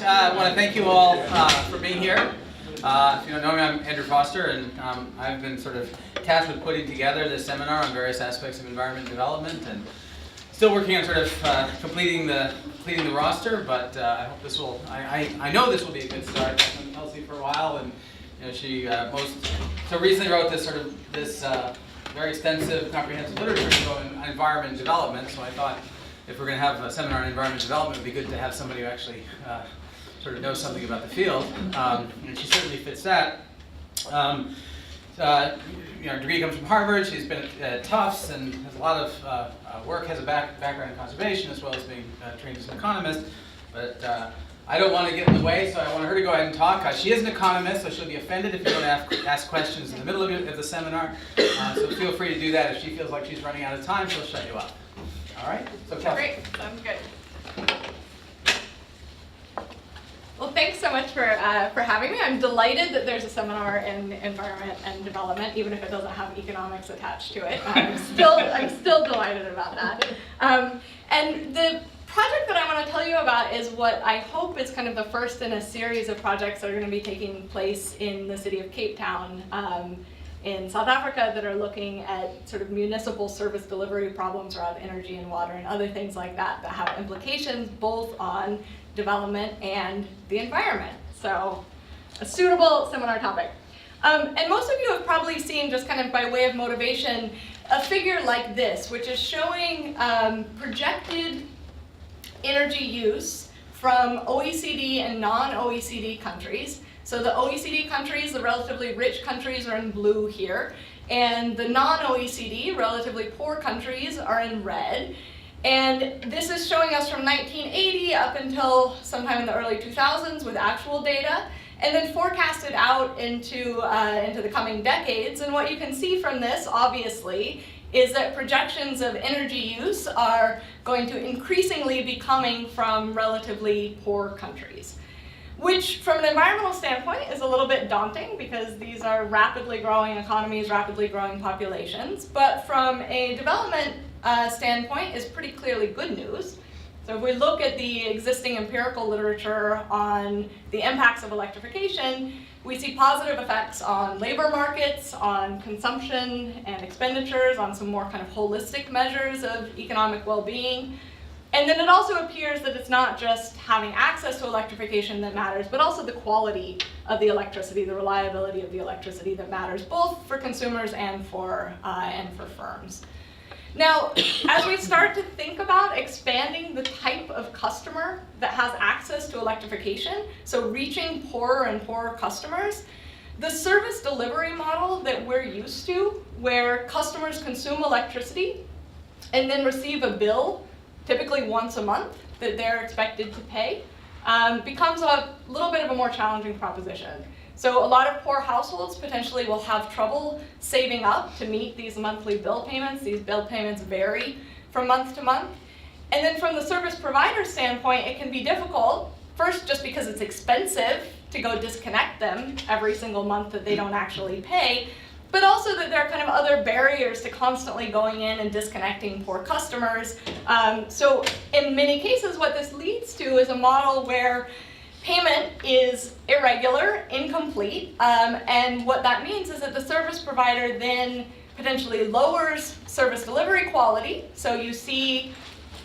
I want to thank you all for being here. If you don't know me, I'm Andrew Foster, and I've been sort of tasked with putting together this seminar on various aspects of environment development, and still working on sort of completing the roster. But I hope this will. I know this will be a good start. I've known Kelsey for a while, and she so recently wrote this very extensive, comprehensive literature on environment development. So I thought, if we're going to have a seminar on environment development, it would be good to have somebody who actually sort of knows something about the field, and she certainly fits that. Her degree comes from Harvard. She's been at Tufts and has a lot of work, has a background in conservation as well as being trained as an economist. But I don't want to get in the way, so I want her to go ahead and talk. She is an economist, so she'll be offended if you don't ask questions in the middle of the seminar. So feel free to do that. If she feels like she's running out of time, she'll shut you up. All right, so Kelsey. Great, sounds good. Well, thanks so much for having me. I'm delighted that there's a seminar in environment and development, even if it doesn't have economics attached to it. I'm still delighted about that. And the project that I want to tell you about is what I hope is kind of the first in a series of projects that are going to be taking place in the city of Cape Town, in South Africa, that are looking at sort of municipal service delivery problems around energy and water and other things like that that have implications both on development and the environment. So a suitable seminar topic. And most of you have probably seen, just kind of by way of motivation, a figure like this, which is showing projected energy use from OECD and non-OECD countries. So the OECD countries, the relatively rich countries, are in blue here, and the non-OECD, relatively poor countries, are in red. And this is showing us from 1980 up until sometime in the early 2000s with actual data, and then forecasted out into the coming decades. And what you can see from this, obviously, is that projections of energy use are going to increasingly be coming from relatively poor countries, which from an environmental standpoint is a little bit daunting because these are rapidly growing economies, rapidly growing populations. But from a development standpoint is pretty clearly good news. So if we look at the existing empirical literature on the impacts of electrification, we see positive effects on labor markets, on consumption and expenditures, on some more kind of holistic measures of economic well-being. And then it also appears that it's not just having access to electrification that matters, but also the quality of the electricity, the reliability of the electricity that matters, both for consumers and for firms. Now, as we start to think about expanding the type of customer that has access to electrification, so reaching poorer and poorer customers, the service delivery model that we're used to, where customers consume electricity and then receive a bill typically once a month that they're expected to pay, becomes a little bit of a more challenging proposition. So a lot of poor households potentially will have trouble saving up to meet these monthly bill payments. These bill payments vary from month to month. And then from the service provider standpoint, it can be difficult, first just because it's expensive to go disconnect them every single month that they don't actually pay, but also that there are kind of other barriers to constantly going in and disconnecting poor customers. So in many cases, what this leads to is a model where payment is irregular, incomplete, and what that means is that the service provider then potentially lowers service delivery quality. So you see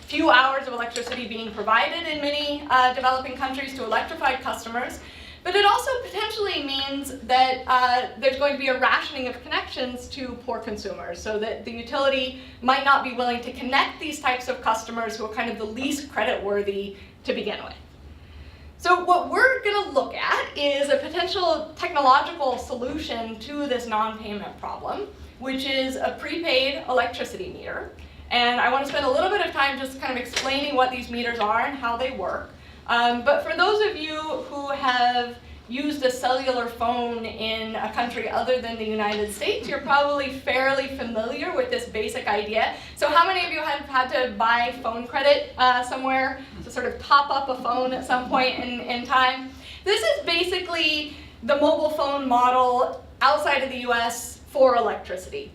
few hours of electricity being provided in many developing countries to electrified customers. But it also potentially means that there's going to be a rationing of connections to poor consumers, so that the utility might not be willing to connect these types of customers who are kind of the least creditworthy to begin with. So what we're going to look at is a potential technological solution to this non-payment problem, which is a prepaid electricity meter. And I want to spend a little bit of time just kind of explaining what these meters are and how they work. But for those of you who have used a cellular phone in a country other than the United States, you're probably fairly familiar with this basic idea. So how many of you have had to buy phone credit somewhere to sort of top up a phone at some point in time? This is basically the mobile phone model outside of the US for electricity.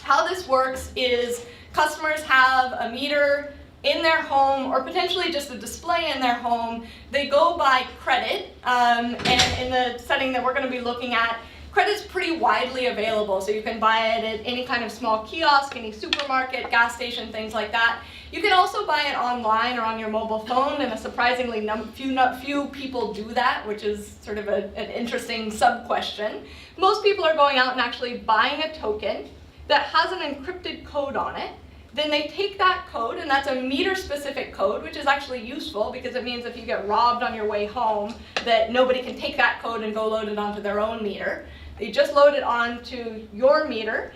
How this works is customers have a meter in their home, or potentially just a display in their home, they go by credit, and in the setting that we're going to be looking at, credit's pretty widely available, so you can buy it at any kind of small kiosk, any supermarket, gas station, things like that. You can also buy it online or on your mobile phone, and a surprisingly few people do that, which is sort of an interesting sub-question. Most people are going out and actually buying a token that has an encrypted code on it. Then they take that code, and that's a meter-specific code, which is actually useful because it means if you get robbed on your way home, that nobody can take that code and go load it onto their own meter. They just load it onto your meter,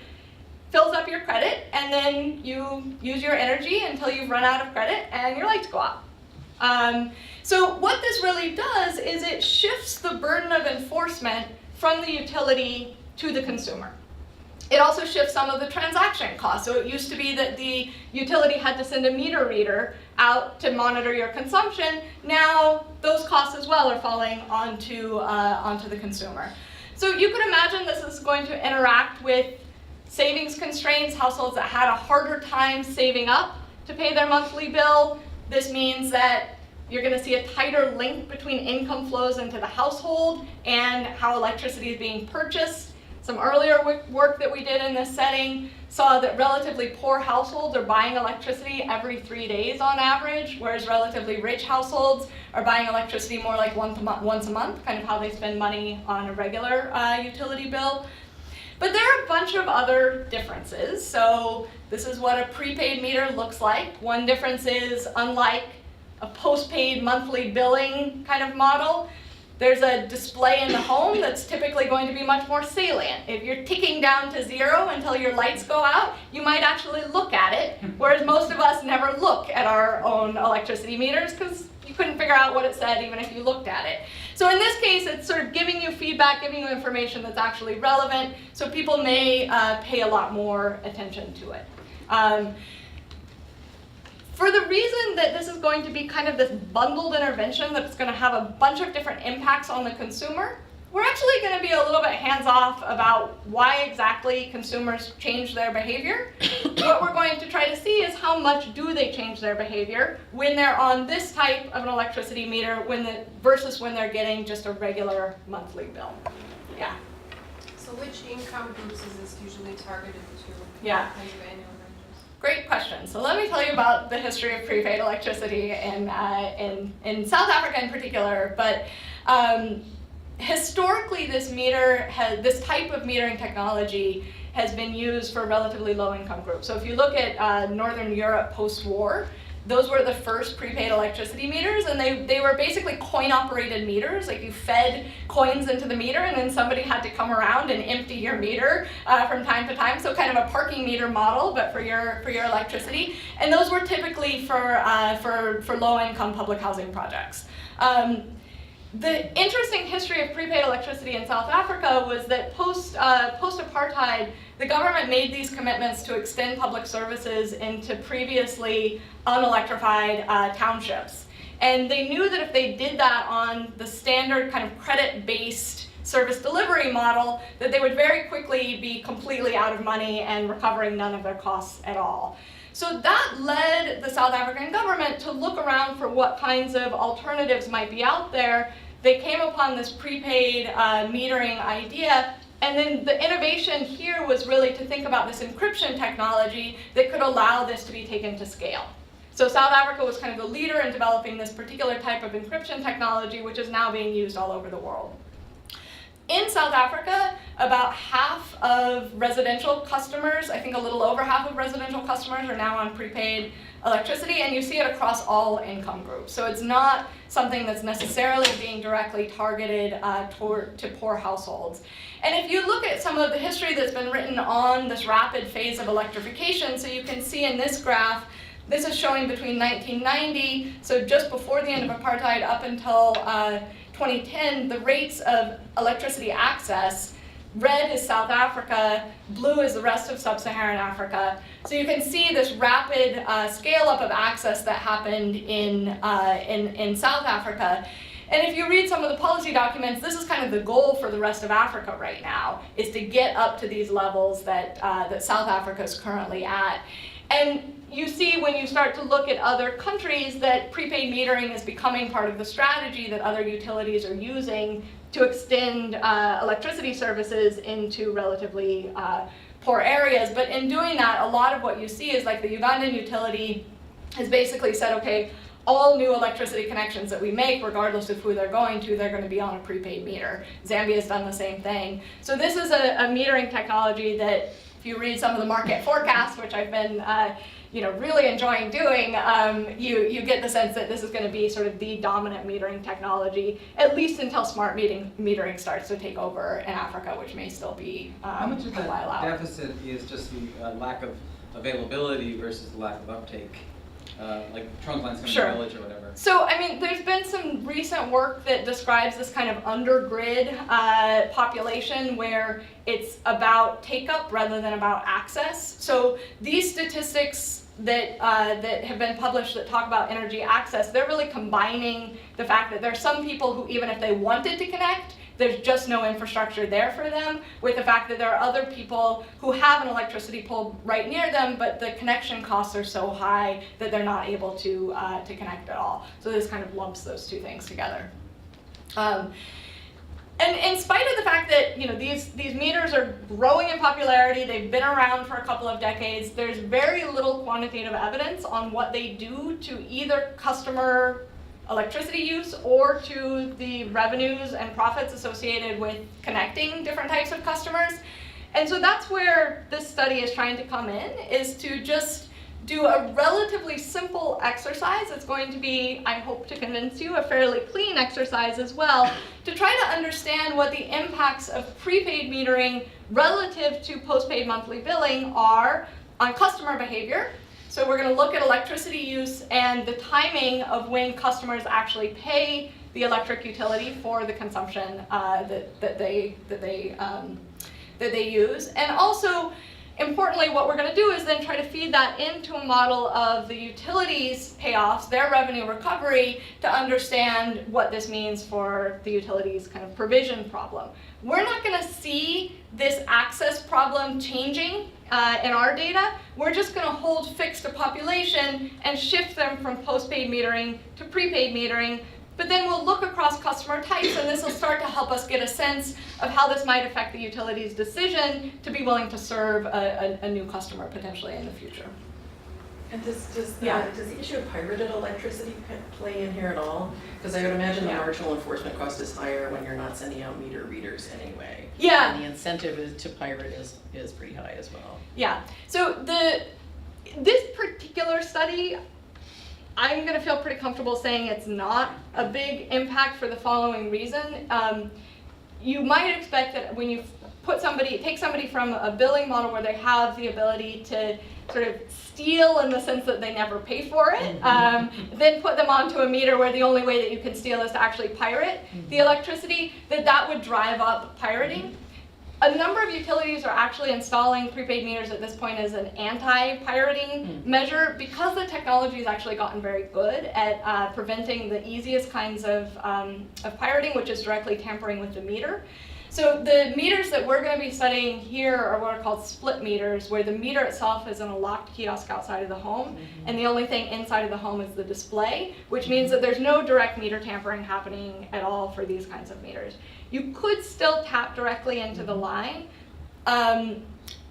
fills up your credit, and then you use your energy until you've run out of credit and your lights go out. So what this really does is it shifts the burden of enforcement from the utility to the consumer. It also shifts some of the transaction costs. So it used to be that the utility had to send a meter reader out to monitor your consumption. Now those costs as well are falling onto the consumer. So you could imagine this is going to interact with savings constraints, households that had a harder time saving up to pay their monthly bill. This means that you're going to see a tighter link between income flows into the household and how electricity is being purchased. Some earlier work that we did in this setting saw that relatively poor households are buying electricity every 3 days on average, whereas relatively rich households are buying electricity more like once a month, kind of how they spend money on a regular utility bill. But there are a bunch of other differences. So this is what a prepaid meter looks like. One difference is, unlike a postpaid monthly billing kind of model, there's a display in the home that's typically going to be much more salient. If you're ticking down to 0 until your lights go out, you might actually look at it, whereas most of us never look at our own electricity meters because you couldn't figure out what it said even if you looked at it. So in this case, it's sort of giving you feedback, giving you information that's actually relevant, so people may pay a lot more attention to it. For the reason that this is going to be kind of this bundled intervention that's going to have a bunch of different impacts on the consumer, we're actually going to be a little bit hands-off about why exactly consumers change their behavior. What we're going to try to see is how much do they change their behavior when they're on this type of an electricity meter versus when they're getting just a regular monthly bill. Yeah? So which income groups is this usually targeted to? Yeah. Kind of annual ranges? Great question. So let me tell you about the history of prepaid electricity in South Africa in particular. But historically, this type of metering technology has been used for relatively low-income groups. So if you look at Northern Europe post-war, those were the first prepaid electricity meters, and they were basically coin-operated meters. Like you fed coins into the meter, and then somebody had to come around and empty your meter from time to time. So kind of a parking meter model, but for your electricity. And those were typically for low-income public housing projects. The interesting history of prepaid electricity in South Africa was that post-apartheid, the government made these commitments to extend public services into previously unelectrified townships. And they knew that if they did that on the standard kind of credit-based service delivery model, that they would very quickly be completely out of money and recovering none of their costs at all. So that led the South African government to look around for what kinds of alternatives might be out there. They came upon this prepaid metering idea, and then the innovation here was really to think about this encryption technology that could allow this to be taken to scale. So South Africa was kind of the leader in developing this particular type of encryption technology, which is now being used all over the world. In South Africa, about half of residential customers, I think a little over half of residential customers are now on prepaid electricity, and you see it across all income groups. So it's not something that's necessarily being directly targeted to poor households. And if you look at some of the history that's been written on this rapid phase of electrification, so you can see in this graph, this is showing between 1990, so just before the end of apartheid up until 2010, the rates of electricity access. Red is South Africa, blue is the rest of sub-Saharan Africa. So you can see this rapid scale-up of access that happened in South Africa. And if you read some of the policy documents, this is kind of the goal for the rest of Africa right now, is to get up to these levels that South Africa is currently at. And you see when you start to look at other countries that prepaid metering is becoming part of the strategy that other utilities are using to extend electricity services into relatively poor areas. But in doing that, a lot of what you see is like the Ugandan utility has basically said, okay, all new electricity connections that we make, regardless of who they're going to be on a prepaid meter. Zambia's done the same thing. So this is a metering technology that, if you read some of the market forecasts, which I've been really enjoying doing, you get the sense that this is going to be sort of the dominant metering technology, at least until smart metering starts to take over in Africa, which may still be How much of a while out. that deficit is just the lack of availability versus the lack of uptake? Like trunk lines coming to the village or whatever. So, I mean, there's been some recent work that describes this kind of undergrid population where it's about take-up rather than about access. So these statistics that have been published that talk about energy access, they're really combining the fact that there's some people who, even if they wanted to connect, there's just no infrastructure there for them, with the fact that there are other people who have an electricity pole right near them, but the connection costs are so high that they're not able to connect at all. So this kind of lumps those two things together. And in spite of the fact that these meters are growing in popularity, they've been around for a couple of decades, there's very little quantitative evidence on what they do to either customer electricity use or to the revenues and profits associated with connecting different types of customers. And so that's where this study is trying to come in, is to just do a relatively simple exercise. It's going to be, I hope to convince you, a fairly clean exercise as well, to try to understand what the impacts of prepaid metering relative to postpaid monthly billing are on customer behavior. So we're going to look at electricity use and the timing of when customers actually pay the electric utility for the consumption that they use. And also, importantly, what we're going to do is then try to feed that into a model of the utilities' payoffs, their revenue recovery, to understand what this means for the utilities' kind of provision problem. We're not going to see this access problem changing in our data. We're just going to hold fixed a population and shift them from postpaid metering to prepaid metering. But then we'll look across customer types, and this will start to help us get a sense of how this might affect the utility's decision to be willing to serve a new customer potentially in the future. And does the issue of pirated electricity play in here at all? Because I would imagine the marginal enforcement cost is higher when you're not sending out meter readers anyway. Yeah. And the incentive to pirate is pretty high as well. Yeah. So this particular study, I'm going to feel pretty comfortable saying it's not a big impact for the following reason. You might expect that when you take somebody from a billing model where they have the ability to sort of steal in the sense that they never pay for it, then put them onto a meter where the only way that you can steal is to actually pirate the electricity, that would drive up pirating. A number of utilities are actually installing prepaid meters at this point as an anti-pirating measure, because the technology has actually gotten very good at preventing the easiest kinds of pirating, which is directly tampering with the meter. So the meters that we're going to be studying here are what are called split meters, where the meter itself is in a locked kiosk outside of the home, and the only thing inside of the home is the display, which means that there's no direct meter tampering happening at all for these kinds of meters. You could still tap directly into the line.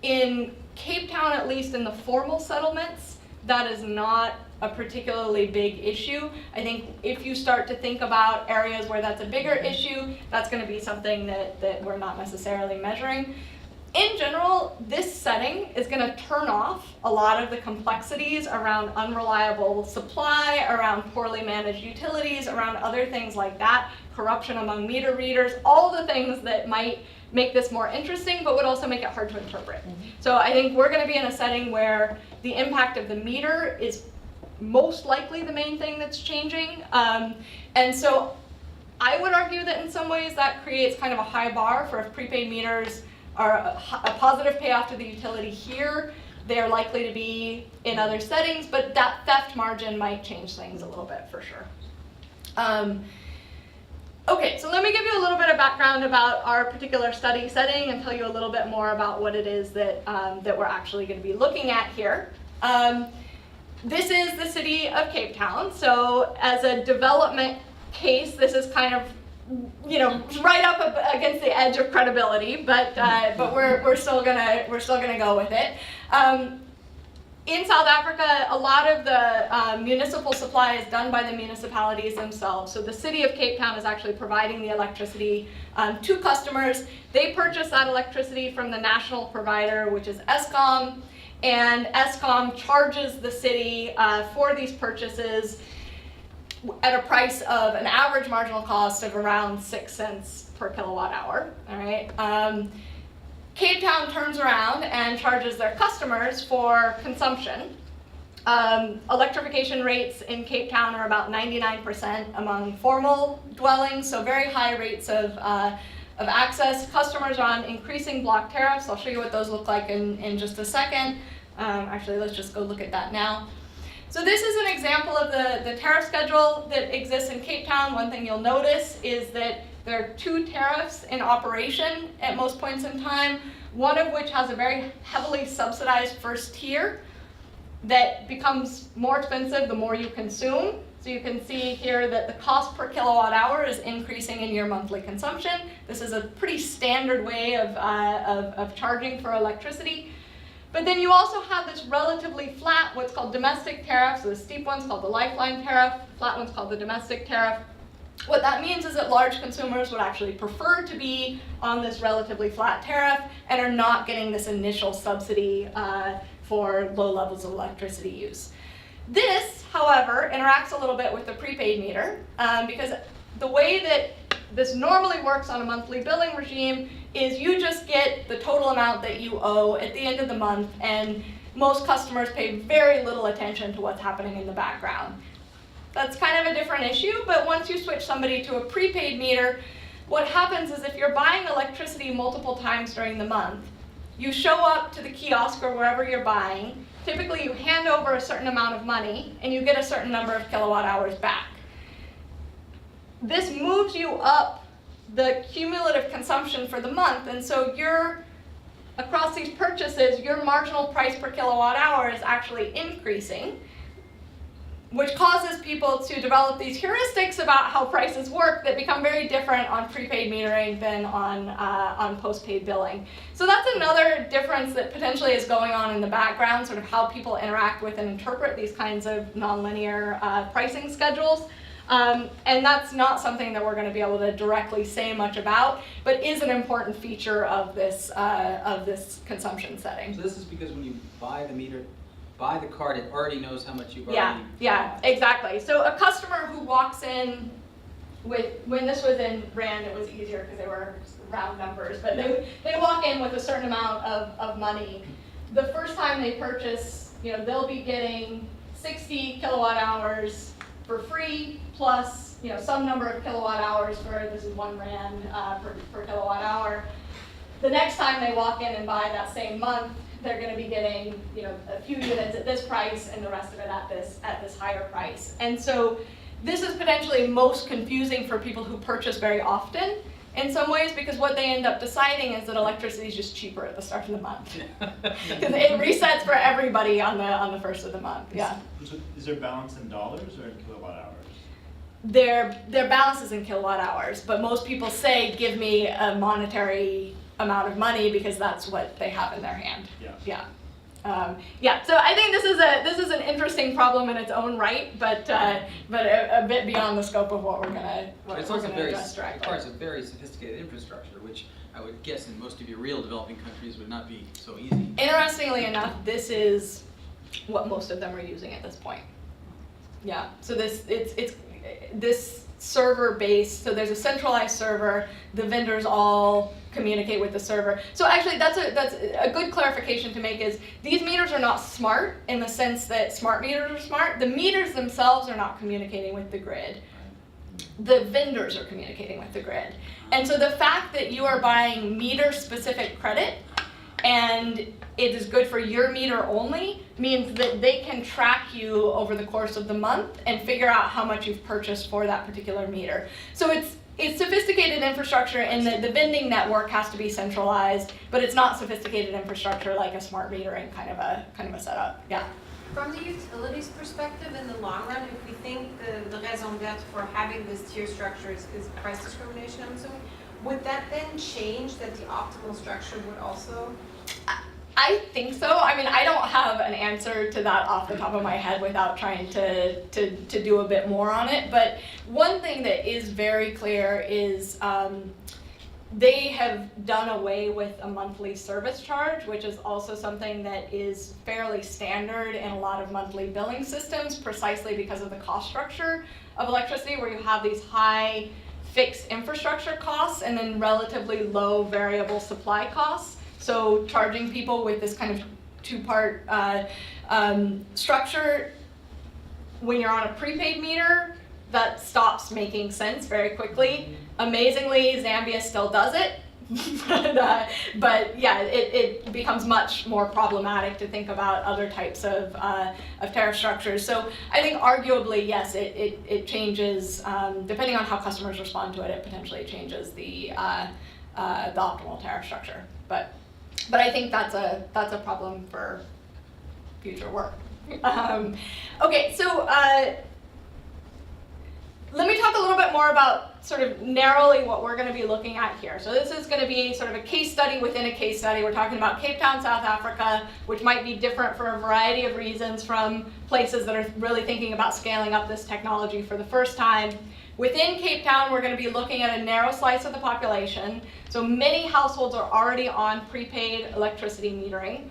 In Cape Town, at least in the formal settlements, that is not a particularly big issue. I think if you start to think about areas where that's a bigger issue, that's going to be something that we're not necessarily measuring. In general, this setting is going to turn off a lot of the complexities around unreliable supply, around poorly managed utilities, around other things like that, corruption among meter readers, all the things that might make this more interesting, but would also make it hard to interpret. So I think we're going to be in a setting where the impact of the meter is most likely the main thing that's changing. And so I would argue that in some ways that creates kind of a high bar for if prepaid meters are a positive payoff to the utility here, they're likely to be in other settings, but that theft margin might change things a little bit for sure. Okay, so let me give you a little bit of background about our particular study setting and tell you a little bit more about what it is that we're actually going to be looking at here. This is the city of Cape Town. So as a development case, this is kind of, right up against the edge of credibility, but we're still gonna go with it. In South Africa, a lot of the municipal supply is done by the municipalities themselves. So the city of Cape Town is actually providing the electricity to customers. They purchase that electricity from the national provider, which is Eskom, and Eskom charges the city for these purchases at a price of an average marginal cost of around 6 cents per kilowatt hour. All right. Cape Town turns around and charges their customers for consumption. Electrification rates in Cape Town are about 99% among formal dwellings, so very high rates of access. Customers are on increasing block tariffs. I'll show you what those look like in just a second. Actually, let's just go look at that now. So this is an example of the tariff schedule that exists in Cape Town. One thing you'll notice is that there are 2 tariffs in operation at most points in time, one of which has a very heavily subsidized first tier that becomes more expensive the more you consume. So you can see here that the cost per kilowatt hour is increasing in your monthly consumption. This is a pretty standard way of charging for electricity. But then you also have this relatively flat, what's called domestic tariff. So the steep one's called the lifeline tariff, the flat one's called the domestic tariff. What that means is that large consumers would actually prefer to be on this relatively flat tariff and are not getting this initial subsidy for low levels of electricity use. This, however, interacts a little bit with the prepaid meter because the way that this normally works on a monthly billing regime is you just get the total amount that you owe at the end of the month, and most customers pay very little attention to what's happening in the background. That's kind of a different issue, but once you switch somebody to a prepaid meter, what happens is if you're buying electricity multiple times during the month, you show up to the kiosk or wherever you're buying, typically you hand over a certain amount of money and you get a certain number of kilowatt hours back. This moves you up the cumulative consumption for the month, and so across these purchases, your marginal price per kilowatt hour is actually increasing, which causes people to develop these heuristics about how prices work that become very different on prepaid metering than on postpaid billing. So that's another difference that potentially is going on in the background, sort of how people interact with and interpret these kinds of nonlinear pricing schedules. And that's not something that we're going to be able to directly say much about, but is an important feature of this consumption setting. So this is because when you buy the card, it already knows how much you've already Yeah, bought. exactly. So a customer who walks in when this was in Rand, it was easier because they were round numbers, but they walk in with a certain amount of money. The first time they purchase, they'll be getting 60 kilowatt hours for free, plus some number of kilowatt hours this is 1 Rand per kilowatt hour. The next time they walk in and buy that same month, they're going to be getting a few units at this price and the rest of it at this higher price. And so this is potentially most confusing for people who purchase very often in some ways, because what they end up deciding is that electricity is just cheaper at the start of the month. Because it resets for everybody on the first of the month. Yeah. Is there balance in dollars or in kilowatt hours? Their balance is in kilowatt hours, but most people say, give me a monetary amount of money because that's what they have in their hand. Yeah. So I think this is an interesting problem in its own right, but a bit beyond the scope of what we're gonna address directly. It requires a very sophisticated infrastructure, which I would guess in most of your real developing countries would not be so easy. Interestingly enough, this is what most of them are using at this point. Yeah. So this server based, so there's a centralized server, the vendors all communicate with the server. So actually that's a good clarification to make is these meters are not smart in the sense that smart meters are smart. The meters themselves are not communicating with the grid. The vendors are communicating with the grid. And so the fact that you are buying meter specific credit and it is good for your meter only means that they can track you over the course of the month and figure out how much you've purchased for that particular meter. So it's sophisticated infrastructure in that the vending network has to be centralized, but it's not sophisticated infrastructure like a smart metering kind of a setup. Yeah. From the utilities perspective, in the long run, if we think the raison d'etre for having this tier structure is price discrimination, I'm assuming, would that then change that the optimal structure would also? I think so. I mean, I don't have an answer to that off the top of my head without trying to do a bit more on it. But one thing that is very clear is they have done away with a monthly service charge, which is also something that is fairly standard in a lot of monthly billing systems, precisely because of the cost structure of electricity, where you have these high fixed infrastructure costs and then relatively low variable supply costs. So charging people with this kind of two-part structure, when you're on a prepaid meter, that stops making sense very quickly. Amazingly, Zambia still does it, but yeah, it becomes much more problematic to think about other types of tariff structures. So I think arguably, yes, it changes, depending on how customers respond to it, it potentially changes the optimal tariff structure. But I think that's a problem for future work. Okay, so let me talk a little bit more about sort of narrowly what we're going to be looking at here. So this is going to be sort of a case study within a case study. We're talking about Cape Town, South Africa, which might be different for a variety of reasons from places that are really thinking about scaling up this technology for the first time. Within Cape Town, we're going to be looking at a narrow slice of the population. So many households are already on prepaid electricity metering.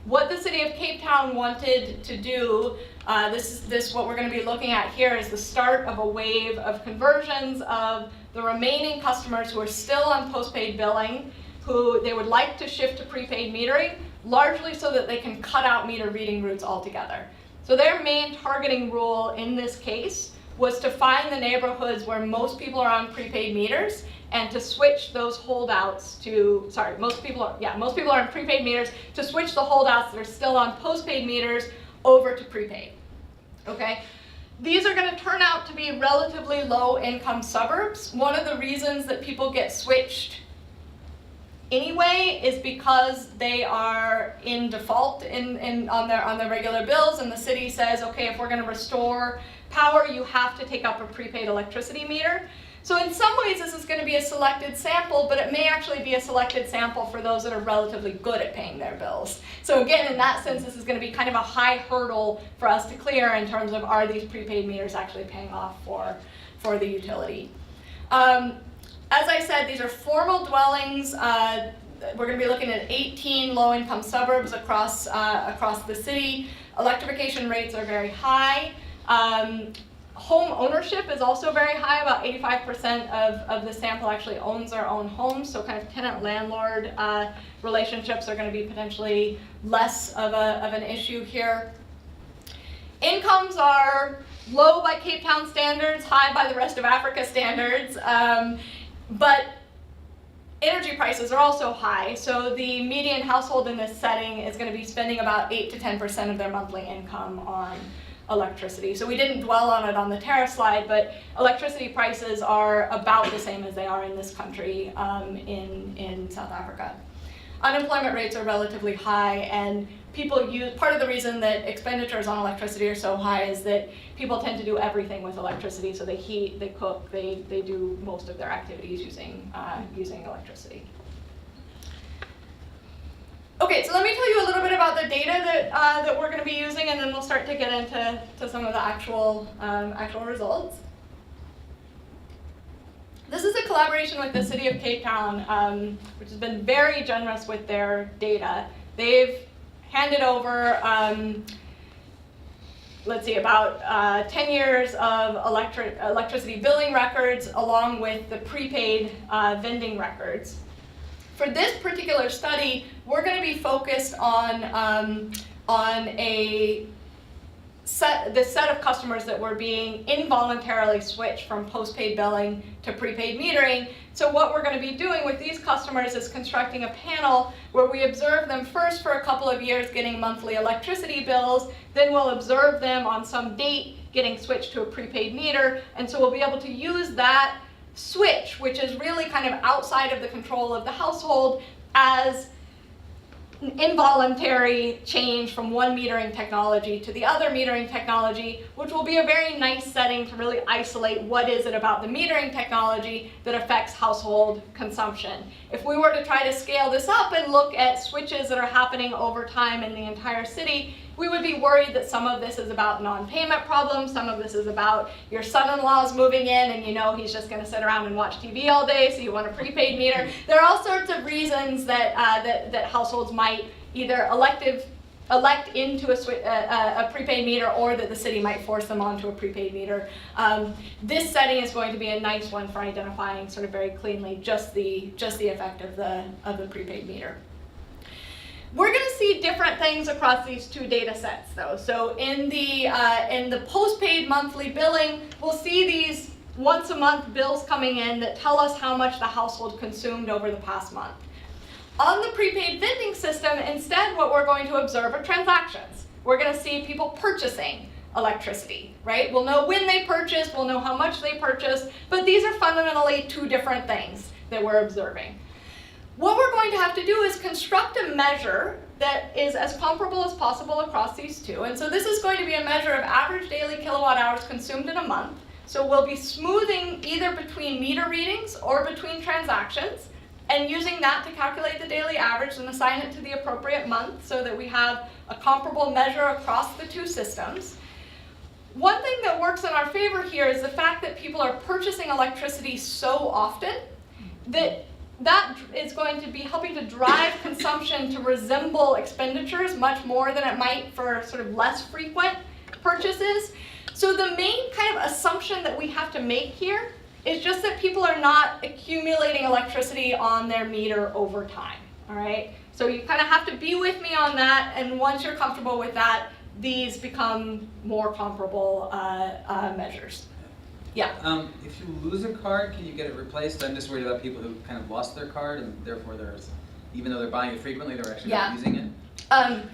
What the city of Cape Town wanted to do, what we're going to be looking at here is the start of a wave of conversions of the remaining customers who are still on postpaid billing, who they would like to shift to prepaid metering, largely so that they can cut out meter reading routes altogether. So their main targeting rule in this case was to find the neighborhoods where most people are on prepaid meters and to switch those holdouts to, most people are on prepaid meters, to switch the holdouts that are still on postpaid meters over to prepaid, okay? These are gonna turn out to be relatively low income suburbs. One of the reasons that people get switched anyway is because they are in default on their regular bills, and the city says, okay, if we're gonna restore power, you have to take up a prepaid electricity meter. So in some ways this is going to be a selected sample, but it may actually be a selected sample for those that are relatively good at paying their bills. So again, in that sense, this is going to be kind of a high hurdle for us to clear in terms of, are these prepaid meters actually paying off for the utility. As I said, these are formal dwellings. We're going to be looking at 18 low-income suburbs across the city. Electrification rates are very high. Home ownership is also very high. About 85% of the sample actually owns their own home, so kind of tenant-landlord relationships are going to be potentially less of an issue here. Incomes are low by Cape Town standards, high by the rest of Africa standards, but energy prices are also high, so the median household in this setting is going to be spending about 8 to 10% of their monthly income on electricity. So we didn't dwell on it on the tariff slide, but electricity prices are about the same as they are in this country in South Africa. Unemployment rates are relatively high, and part of the reason that expenditures on electricity are so high is that people tend to do everything with electricity. So they heat, they cook, they do most of their activities using electricity. Okay, so let me tell you a little bit about the data that we're going to be using, and then we'll start to get into some of the actual results. This is a collaboration with the city of Cape Town, which has been very generous with their data. They've handed over, about 10 years of electricity billing records along with the prepaid vending records. For this particular study, we're going to be focused on the set of customers that were being involuntarily switched from postpaid billing to prepaid metering. So what we're going to be doing with these customers is constructing a panel where we observe them first for a couple of years getting monthly electricity bills, then we'll observe them on some date getting switched to a prepaid meter, and so we'll be able to use that switch, which is really kind of outside of the control of the household, as involuntary change from one metering technology to the other metering technology, which will be a very nice setting to really isolate what is it about the metering technology that affects household consumption. If we were to try to scale this up and look at switches that are happening over time in the entire city, we would be worried that some of this is about non-payment problems, some of this is about your son-in-law's moving in and you know he's just going to sit around and watch TV all day, so you want a prepaid meter. There are all sorts of reasons that, that households might either elect into a prepaid meter, or that the city might force them onto a prepaid meter. This setting is going to be a nice one for identifying sort of very cleanly just the effect of the prepaid meter. We're going to see different things across these two data sets though. So in the postpaid monthly billing, we'll see these once a month bills coming in that tell us how much the household consumed over the past month. On the prepaid vending system, instead what we're going to observe are transactions. We're going to see people purchasing electricity, right? We'll know when they purchased, we'll know how much they purchased, but these are fundamentally two different things that we're observing. What we're going to have to do is construct a measure that is as comparable as possible across these two. And so this is going to be a measure of average daily kilowatt hours consumed in a month. So we'll be smoothing either between meter readings or between transactions, and using that to calculate the daily average and assign it to the appropriate month so that we have a comparable measure across the two systems. One thing that works in our favor here is the fact that people are purchasing electricity so often that is going to be helping to drive consumption to resemble expenditures much more than it might for sort of less frequent purchases. So the main kind of assumption that we have to make here is just that people are not accumulating electricity on their meter over time, all right? So you kind of have to be with me on that, and once you're comfortable with that, these become more comparable measures. Yeah. If you lose a card, can you get it replaced? I'm just worried about people who kind of lost their card, and therefore even though they're buying it frequently, they're actually not using it.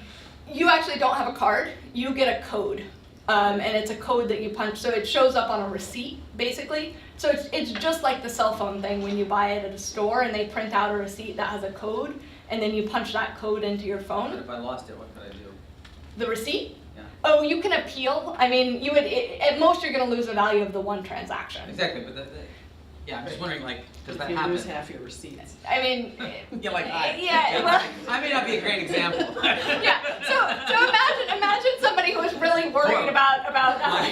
You actually don't have a card. You get a code, and it's a code that you punch. So it shows up on a receipt, basically. So it's just like the cell phone thing when you buy it at a store and they print out a receipt that has a code, and then you punch that code into your phone. But if I lost it, what could I do? The receipt? Yeah. Oh, you can appeal. I mean, you would at most you're going to lose the value of the one transaction. Exactly, but yeah, I'm just wondering, like, does that You happen? lose half your receipts. I mean, Yeah, like yeah, well, I may not be a great example. yeah. So imagine somebody who was really worried about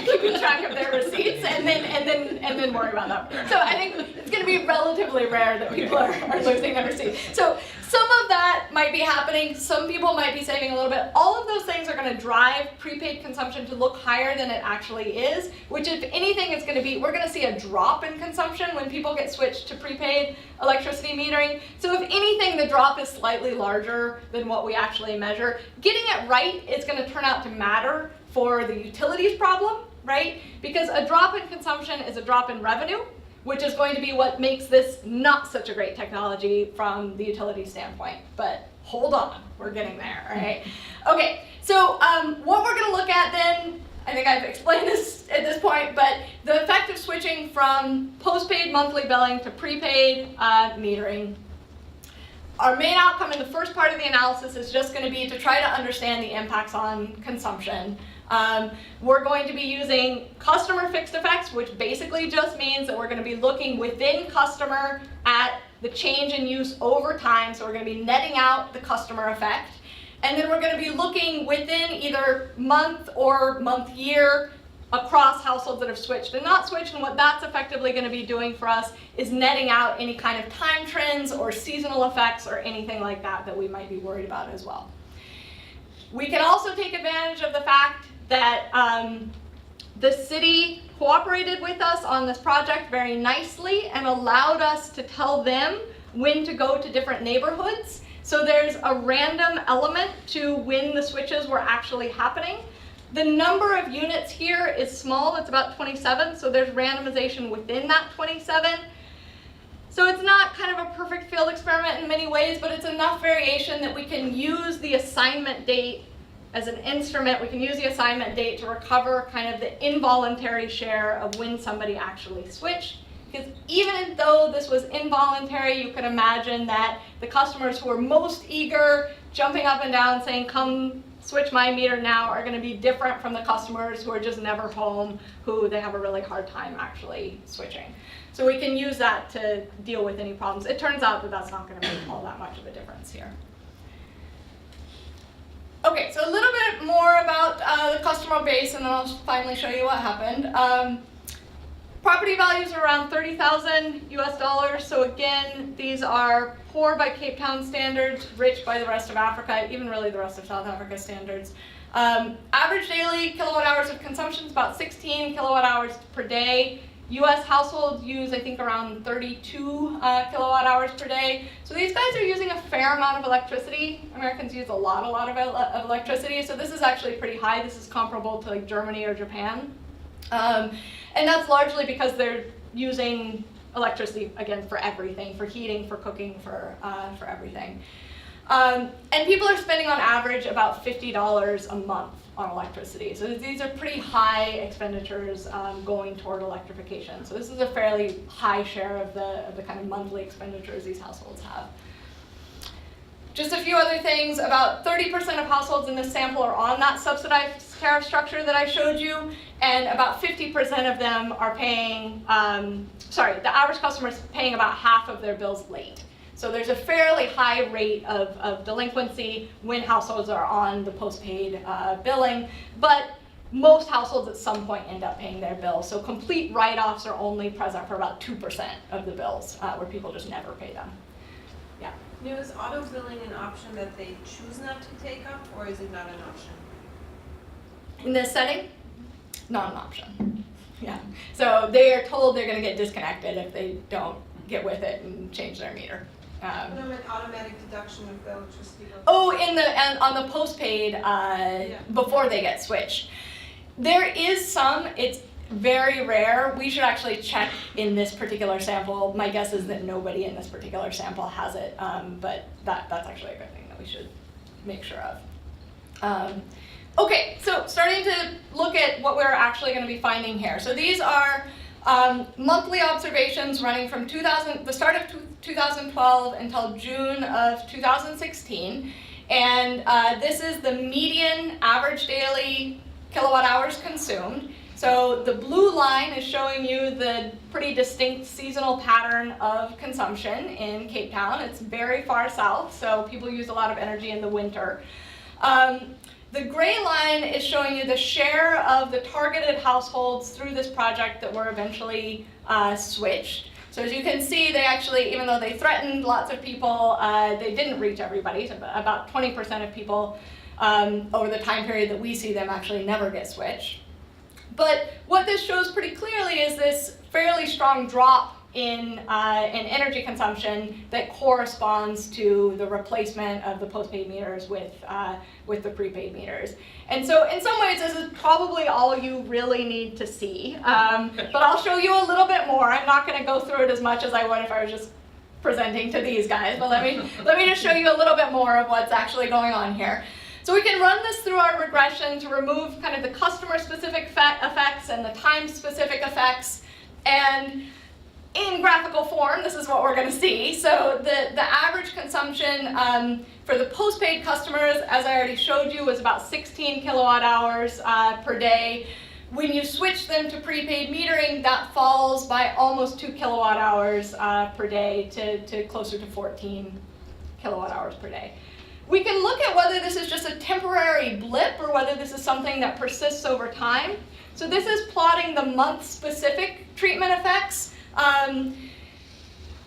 keeping track of their receipts and then worry about that. So I think it's going to be relatively rare that people are losing their receipts. So some of that might be happening. Some people might be saving a little bit. All of those things are going to drive prepaid consumption to look higher than it actually is, which if anything is going to be, we're going to see a drop in consumption when people get switched to prepaid electricity metering. So if anything, the drop is slightly larger than what we actually measure. Getting it right is going to turn out to matter for the utilities problem, right? Because a drop in consumption is a drop in revenue, which is going to be what makes this not such a great technology from the utility standpoint. But hold on, we're getting there, all right? Okay, so what we're gonna look at then, I think I've explained this at this point, but the effect of switching from postpaid monthly billing to prepaid metering. Our main outcome in the first part of the analysis is just going to be to try to understand the impacts on consumption. We're going to be using customer fixed effects, which basically just means that we're going to be looking within customer at the change in use over time. So we're going to be netting out the customer effect. And then we're going to be looking within either month or month year across households that have switched and not switched, and what that's effectively going to be doing for us is netting out any kind of time trends or seasonal effects or anything like that that we might be worried about as well. We can also take advantage of the fact that the city cooperated with us on this project very nicely and allowed us to tell them when to go to different neighborhoods. So there's a random element to when the switches were actually happening. The number of units here is small, it's about 27, so there's randomization within that 27. So it's not kind of a perfect field experiment in many ways, but it's enough variation that we can use the assignment date as an instrument. We can use the assignment date to recover kind of the involuntary share of when somebody actually switched. Because even though this was involuntary, you could imagine that the customers who were most eager jumping up and down saying, come switch my meter now, are going to be different from the customers who are just never home, who they have a really hard time actually switching. So we can use that to deal with any problems. It turns out that that's not going to make all that much of a difference here. Okay, so a little bit more about the customer base, and then I'll finally show you what happened. Property values are around $30,000 US. So again, these are poor by Cape Town standards, rich by the rest of Africa, even really the rest of South Africa standards. Average daily kilowatt hours of consumption is about 16 kilowatt hours per day. US households use, I think, around 32 kilowatt hours per day. So these guys are using a fair amount of electricity. Americans use a lot of electricity. So this is actually pretty high. This is comparable to like Germany or Japan. And that's largely because they're using electricity, again, for everything, for heating, for cooking, for everything. And people are spending on average about $50 a month on electricity. So these are pretty high expenditures going toward electrification. So this is a fairly high share of the kind of monthly expenditures these households have. Just a few other things. About 30% of households in this sample are on that subsidized tariff structure that I showed you, and about 50% of them are paying, the average customer is paying about half of their bills late. So there's a fairly high rate of delinquency when households are on the postpaid billing, but most households at some point end up paying their bills. So complete write-offs are only present for about 2% of the bills, where people just never pay them. Yeah. Now, is auto billing an option that they choose not to take up, or is it not an option? In this setting, not an option. Yeah. So they are told they're going to get disconnected if they don't get with it and change their meter. An automatic deduction of the electricity bill. Oh, on the postpaid before they get switched. There is some. It's very rare. We should actually check in this particular sample. My guess is that nobody in this particular sample has it, but that's actually a good thing that we should make sure of. Okay, so starting to look at what we're actually going to be finding here. So these are monthly observations running from the start of 2012 until June of 2016, and this is the median average daily kilowatt hours consumed. So the blue line is showing you the pretty distinct seasonal pattern of consumption in Cape Town. It's very far south, so people use a lot of energy in the winter. The gray line is showing you the share of the targeted households through this project that were eventually switched. So as you can see, they actually, even though they threatened lots of people, they didn't reach everybody. So about 20% of people over the time period that we see them actually never get switched. But what this shows pretty clearly is this fairly strong drop in energy consumption that corresponds to the replacement of the postpaid meters with the prepaid meters. And so in some ways this is probably all you really need to see. But I'll show you a little bit more. I'm not going to go through it as much as I would if I was just presenting to these guys, but let me just show you a little bit more of what's actually going on here. So we can run this through our regression to remove kind of the customer-specific effects and the time-specific effects. And in graphical form, this is what we're going to see. So the average consumption for the postpaid customers, as I already showed you, was about 16 kilowatt hours per day. When you switch them to prepaid metering, that falls by almost 2 kilowatt hours per day to closer to 14 kilowatt hours per day. We can look at whether this is just a temporary blip or whether this is something that persists over time. So this is plotting the month-specific treatment effects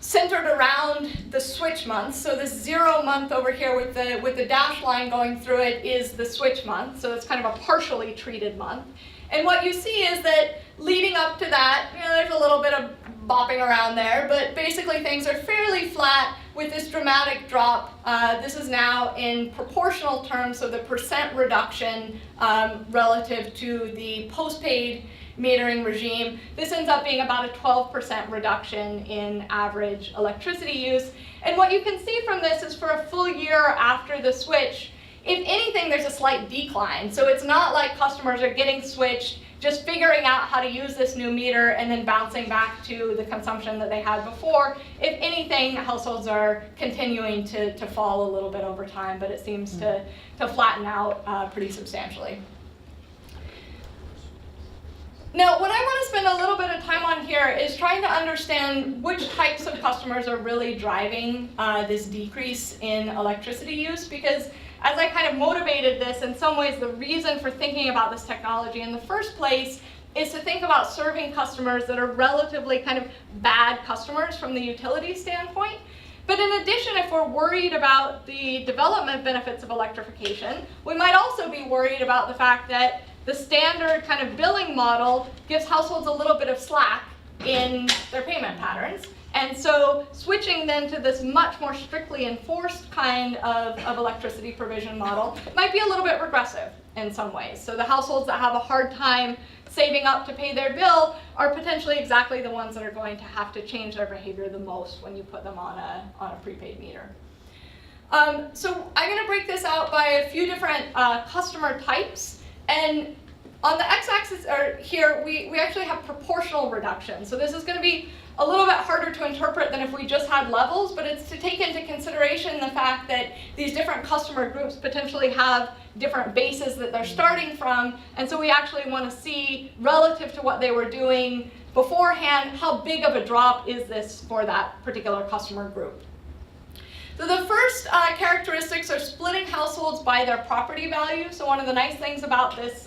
centered around the switch month. So this 0 month over here with the dashed line going through it is the switch month. So it's kind of a partially treated month. And what you see is that leading up to that, there's a little bit of bopping around there, but basically things are fairly flat with this dramatic drop. This is now in proportional terms, so the percent reduction relative to the postpaid metering regime. This ends up being about a 12% reduction in average electricity use. And what you can see from this is for a full year after the switch, if anything, there's a slight decline. So it's not like customers are getting switched just figuring out how to use this new meter and then bouncing back to the consumption that they had before. If anything, households are continuing to fall a little bit over time, but it seems to flatten out pretty substantially. Now, what I want to spend a little bit of time on here is trying to understand which types of customers are really driving this decrease in electricity use, because as I kind of motivated this, in some ways the reason for thinking about this technology in the first place is to think about serving customers that are relatively kind of bad customers from the utility standpoint. But in addition, if we're worried about the development benefits of electrification, we might also be worried about the fact that the standard kind of billing model gives households a little bit of slack in their payment patterns. And so switching then to this much more strictly enforced kind of electricity provision model might be a little bit regressive in some ways. So the households that have a hard time saving up to pay their bill are potentially exactly the ones that are going to have to change their behavior the most when you put them on a prepaid meter. So I'm going to break this out by a few different customer types. And on the x-axis here, we actually have proportional reduction. So this is going to be a little bit harder to interpret than if we just had levels, but it's to take into consideration the fact that these different customer groups potentially have different bases that they're starting from, and so we actually want to see, relative to what they were doing beforehand, how big of a drop is this for that particular customer group. So the first characteristics are splitting households by their property value. So one of the nice things about this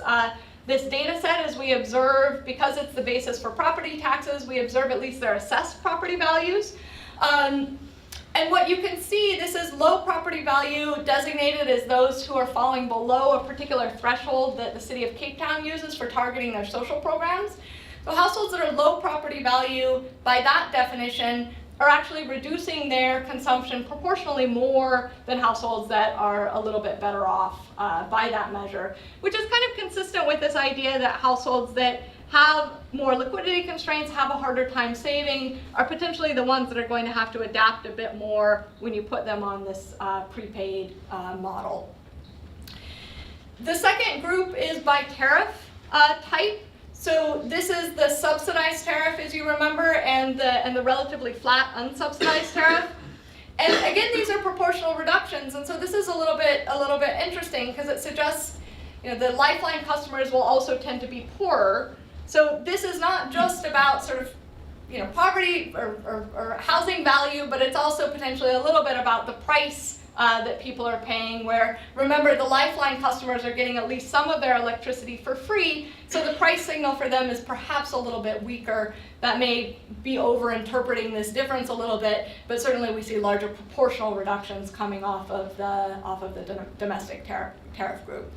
this data set is we observe, because it's the basis for property taxes, we observe at least their assessed property values. And what you can see, this is low property value designated as those who are falling below a particular threshold that the City of Cape Town uses for targeting their social programs. So households that are low property value, by that definition, are actually reducing their consumption proportionally more than households that are a little bit better off by that measure, which is kind of consistent with this idea that households that have more liquidity constraints, have a harder time saving, are potentially the ones that are going to have to adapt a bit more when you put them on this prepaid model. The second group is by tariff type. So this is the subsidized tariff, as you remember, and the relatively flat unsubsidized tariff. And again, these are proportional reductions, and so this is a little bit interesting because it suggests, the Lifeline customers will also tend to be poorer. So this is not just about sort of, poverty or housing value, but it's also potentially a little bit about the price that people are paying, where, remember, the Lifeline customers are getting at least some of their electricity for free, so the price signal for them is perhaps a little bit weaker. That may be over-interpreting this difference a little bit, but certainly we see larger proportional reductions coming off of the domestic tariff group.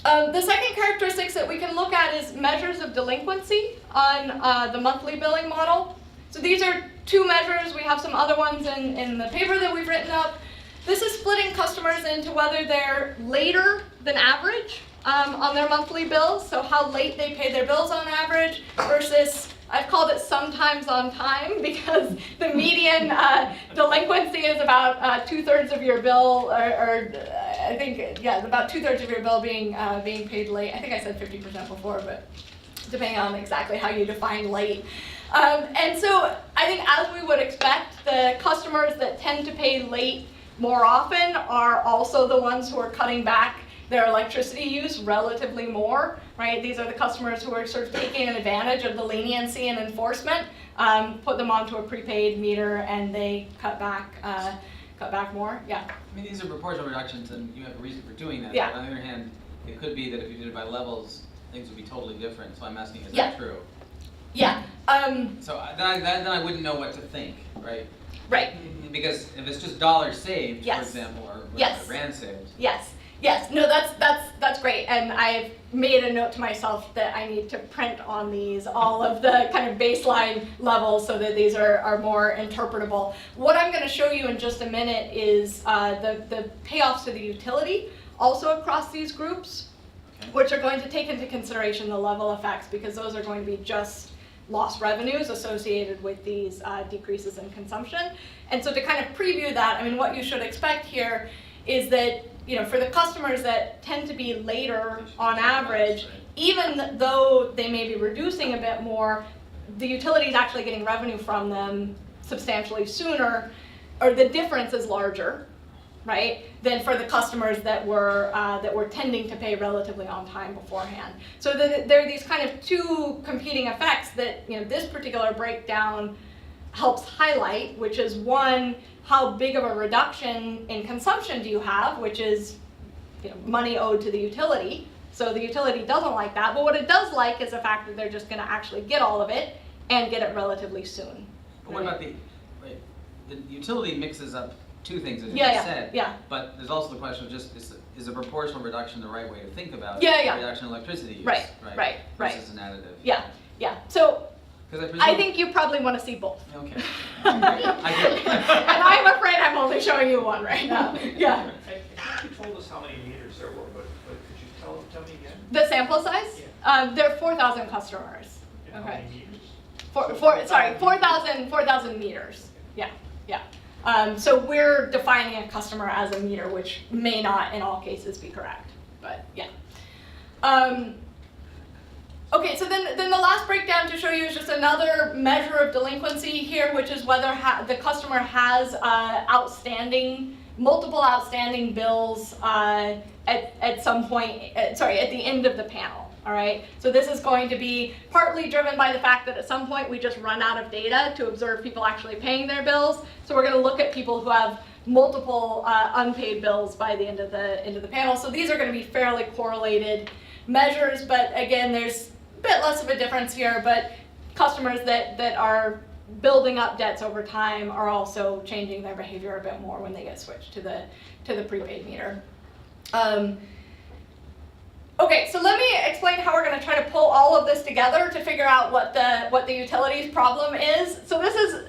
The second characteristics that we can look at is measures of delinquency on the monthly billing model. So these are two measures. We have some other ones in the paper that we've written up. This is splitting customers into whether they're later than average on their monthly bills, so how late they pay their bills on average, versus, I've called it sometimes on time, because the median delinquency is about 2/3 of your bill, or I think, yeah, about 2/3 of your bill being paid late. I think I said 50% before, but depending on exactly how you define late. And so I think, as we would expect, the customers that tend to pay late more often are also the ones who are cutting back their electricity use relatively more, right? These are the customers who are sort of taking advantage of the leniency and enforcement, put them onto a prepaid meter, and they cut back more. Yeah. I mean, these are proportional reductions, and you have a reason for doing that. Yeah. But on the other hand, it could be that if you did it by levels, things would be totally different. So I'm asking, is Yeah. that true? Yeah. So then I wouldn't know what to think, right? Right. Because if it's just dollars saved, Yes. for example, or Yes. rand saved. Yes. Yes. No, that's great. And I've made a note to myself that I need to print on these all of the kind of baseline levels so that these are more interpretable. What I'm going to show you in just a minute is the payoffs to the utility also across these groups, which are going to take into consideration the level effects, because those are going to be just lost revenues associated with these decreases in consumption. And so to kind of preview that, I mean, what you should expect here is that, for the customers that tend to be later on average, even though they may be reducing a bit more, the utility is actually getting revenue from them substantially sooner, or the difference is larger, right, than for the customers that were tending to pay relatively on time beforehand. So there are these kind of two competing effects that this particular breakdown helps highlight, which is one, how big of a reduction in consumption do you have, which is money owed to the utility. So the utility doesn't like that, but what it does like is the fact that they're just going to actually get all of it and get it relatively soon. But what about the utility mixes up two things, as you Yeah, just said. yeah. But there's also the question of just, is a proportional reduction the right way to think about reduction in electricity use? Right. Versus an additive. Yeah. So I I think you probably want to see both. Okay. I do. And I'm afraid I'm only showing you one right now. Yeah. You told us how many meters there were, but could you tell me again? The sample size? There are 4,000 customers. How Okay. many meters? 4,000 meters. Yeah. So we're defining a customer as a meter, which may not in all cases be correct, but yeah. Okay, so then the last breakdown to show you is just another measure of delinquency here, which is whether the customer has multiple outstanding bills at some point, at the end of the panel. All right, so this is going to be partly driven by the fact that at some point we just run out of data to observe people actually paying their bills. So we're going to look at people who have multiple unpaid bills by the end of the panel. So these are going to be fairly correlated measures, but again, there's a bit less of a difference here. But customers that are building up debts over time are also changing their behavior a bit more when they get switched to the prepaid meter. Okay, so let me explain how we're going to try to pull all of this together to figure out what the utilities problem is. So this is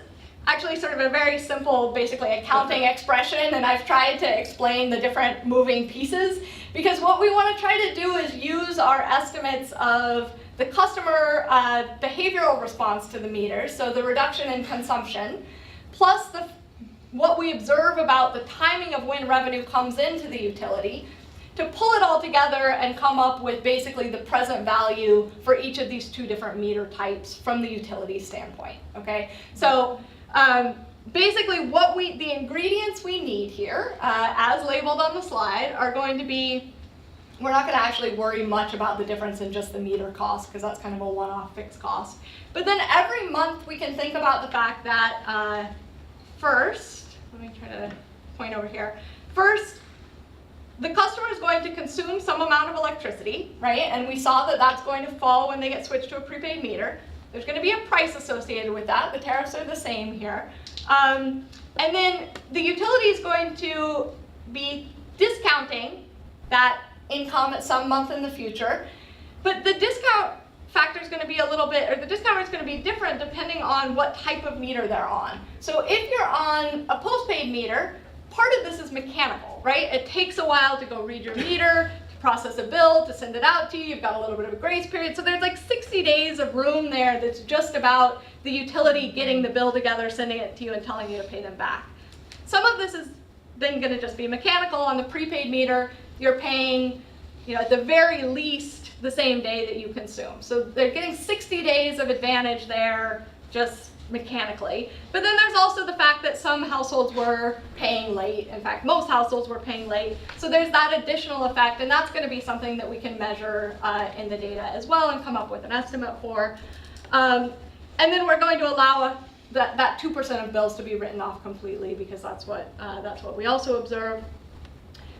actually sort of a very simple, basically accounting expression, and I've tried to explain the different moving pieces, because what we want to try to do is use our estimates of the customer behavioral response to the meters, so the reduction in consumption, plus what we observe about the timing of when revenue comes into the utility, to pull it all together and come up with basically the present value for each of these two different meter types from the utility standpoint, okay? So basically the ingredients we need here, as labeled on the slide, are going to be, we're not going to actually worry much about the difference in just the meter cost, because that's kind of a one-off fixed cost. But then every month we can think about the fact that first, let me try to point over here, first, the customer is going to consume some amount of electricity, right? And we saw that that's going to fall when they get switched to a prepaid meter. There's going to be a price associated with that. The tariffs are the same here. And then the utility is going to be discounting that income at some month in the future. But the discount factor is going to be the discount rate is going to be different depending on what type of meter they're on. So if you're on a postpaid meter, part of this is mechanical, right? It takes a while to go read your meter, to process a bill, to send it out to you. You've got a little bit of a grace period. So there's like 60 days of room there that's just about the utility getting the bill together, sending it to you, and telling you to pay them back. Some of this is then going to just be mechanical. On the prepaid meter, you're paying, at the very least, the same day that you consume. So they're getting 60 days of advantage there, just mechanically. But then there's also the fact that some households were paying late. In fact, most households were paying late. So there's that additional effect, and that's going to be something that we can measure in the data as well and come up with an estimate for. And then we're going to allow that 2% of bills to be written off completely, because that's what we also observe.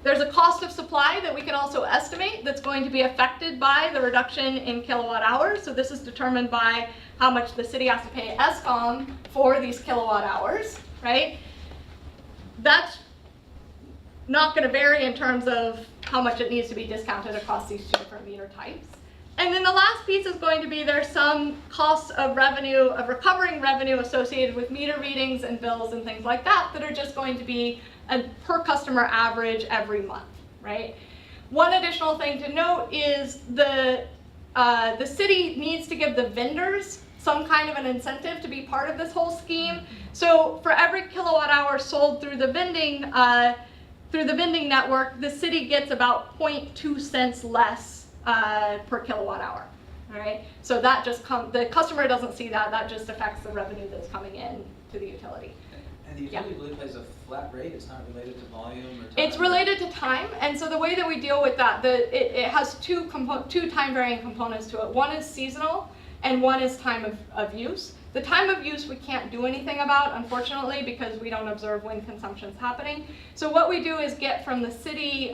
There's a cost of supply that we can also estimate that's going to be affected by the reduction in kilowatt hours. So this is determined by how much the city has to pay ESCOM for these kilowatt hours, right? That's not going to vary in terms of how much it needs to be discounted across these two different meter types. And then the last piece is going to be there's some costs of revenue, of recovering revenue associated with meter readings and bills and things like that are just going to be a per customer average every month, right? One additional thing to note is the city needs to give the vendors some kind of an incentive to be part of this whole scheme. So for every kilowatt hour sold through the vending through the vending network, the city gets about 0.2 cents less per kilowatt hour. All right, so that just the customer doesn't see that. That just affects the revenue that's coming in to the utility. And the utility really plays a flat rate. It's not related to volume or time. It's related to time, and so the way that we deal with that, it has two time varying components to it. One is seasonal, and one is time of use. The time of use we can't do anything about, unfortunately, because we don't observe when consumption's happening. So what we do is get from the city